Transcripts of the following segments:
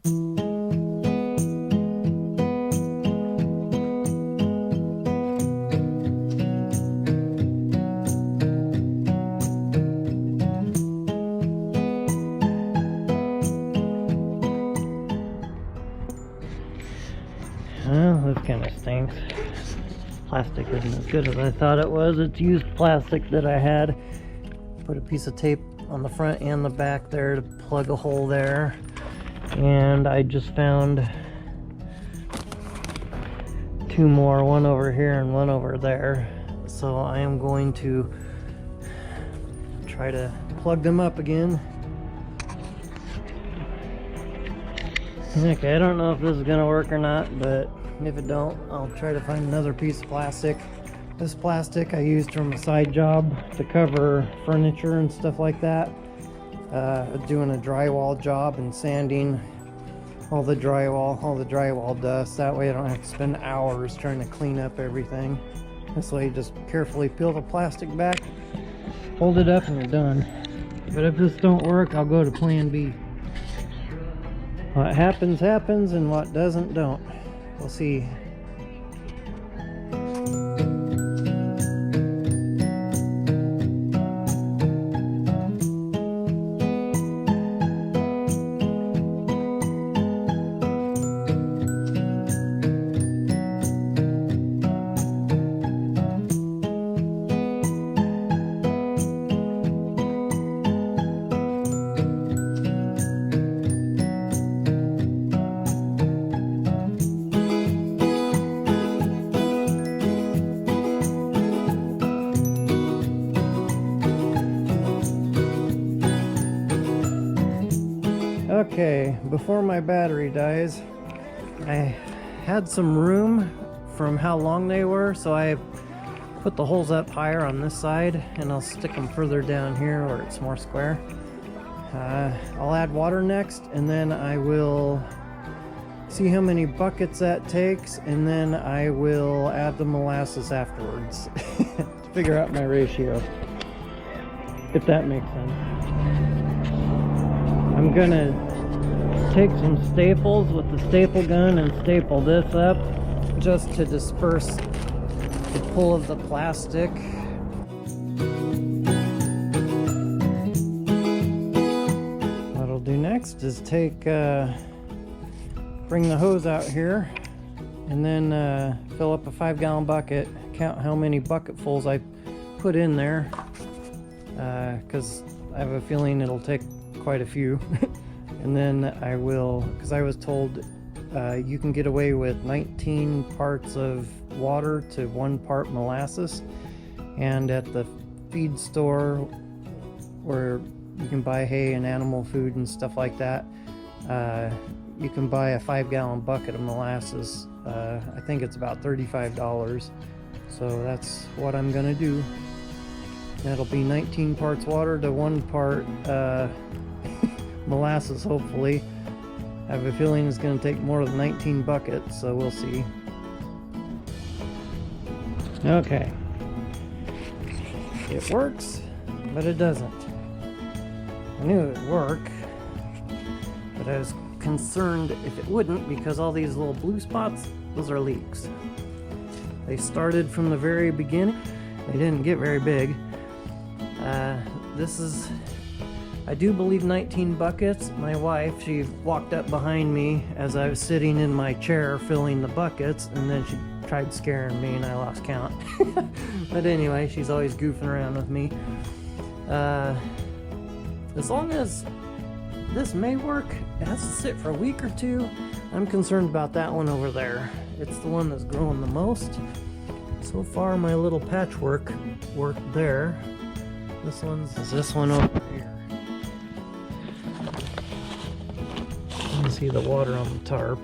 Well, this kind of stinks. Plastic isn't as good as I thought it was. It's used plastic that I had. Put a piece of tape on the front and the back there to plug a hole there. And I just found two more, one over here and one over there. So I am going to try to plug them up again. Okay, I don't know if this is gonna work or not, but if it don't, I'll try to find another piece of plastic. This plastic I used from a side job to cover furniture and stuff like that. Doing a drywall job and sanding all the drywall dust. That way I don't have to spend hours trying to clean up everything. This way you just carefully peel the plastic back, hold it up, and you're done. But if this don't work, I'll go to plan B. What happens, happens, and what doesn't, don't. We'll see. Okay, before my battery dies, I had some room from how long they were, so I put the holes up higher on this side, and I'll stick them further down here where it's more square. I'll add water next, and then I will see how many buckets that takes, and then I will add the molasses afterwards to figure out my ratio, if that makes sense. I'm gonna take some staples with the staple gun and staple this up just to disperse the pull of the plastic. What I'll do next is bring the hose out here and then fill up a 5-gallon bucket, count how many bucketfuls I put in there, because I have a feeling it'll take quite a few. And then I will, because I was told you can get away with 19 parts of water to 1 part molasses, and at the feed store where you can buy hay and animal food and stuff like that, you can buy a 5-gallon bucket of molasses. I think it's about $35, so that's what I'm gonna do. That'll be 19 parts water to 1 part molasses, hopefully. I have a feeling it's going to take more than 19 buckets, so we'll see. Okay. It works, but it doesn't. I knew it would work, but I was concerned if it wouldn't, because all these little blue spots, those are leaks. They started from the very beginning. They didn't get very big. This is, I do believe, 19 buckets. My wife, she walked up behind me as I was sitting in my chair filling the buckets, and then she tried scaring me and I lost count. But anyway, she's always goofing around with me. As long as this may work, it has to sit for a week or two. I'm concerned about that one over there. It's the one that's growing the most. So far, my little patchwork worked there. This one over here. You can see the water on the tarp.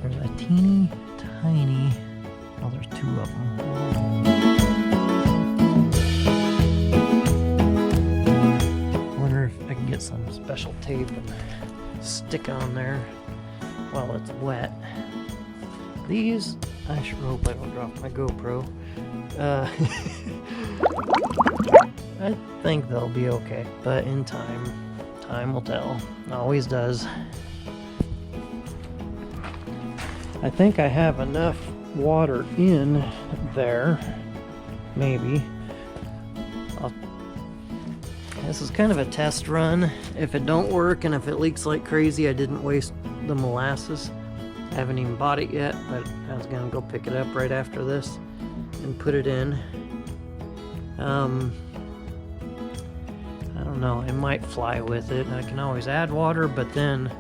There's a teeny tiny, oh, there's 2 of them. I wonder if I can get some special tape and stick on there while it's wet. These, I sure hope I don't drop my GoPro. I think they'll be okay, but in time will tell. Always does. I think I have enough water in there. Maybe. This is kind of a test run. If it don't work and if it leaks like crazy, I didn't waste the molasses. I haven't even bought it yet, but I was gonna go pick it up right after this and put it in. I don't know, it might fly with it. I can always add water, but then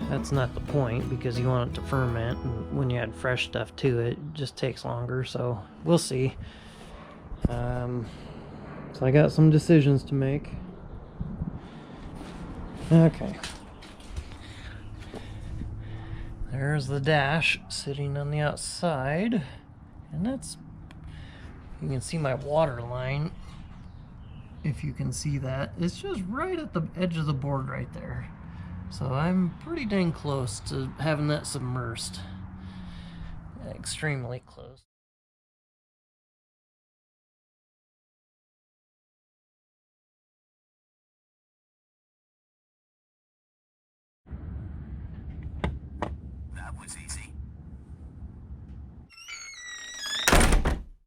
that's not the point because you want it to ferment, and when you add fresh stuff to it, it just takes longer, so we'll see. So I got some decisions to make. Okay. There's the dash sitting on the outside, and that's, you can see my water line, if you can see that. It's just right at the edge of the board right there. So I'm pretty dang close to having that submersed. Extremely close.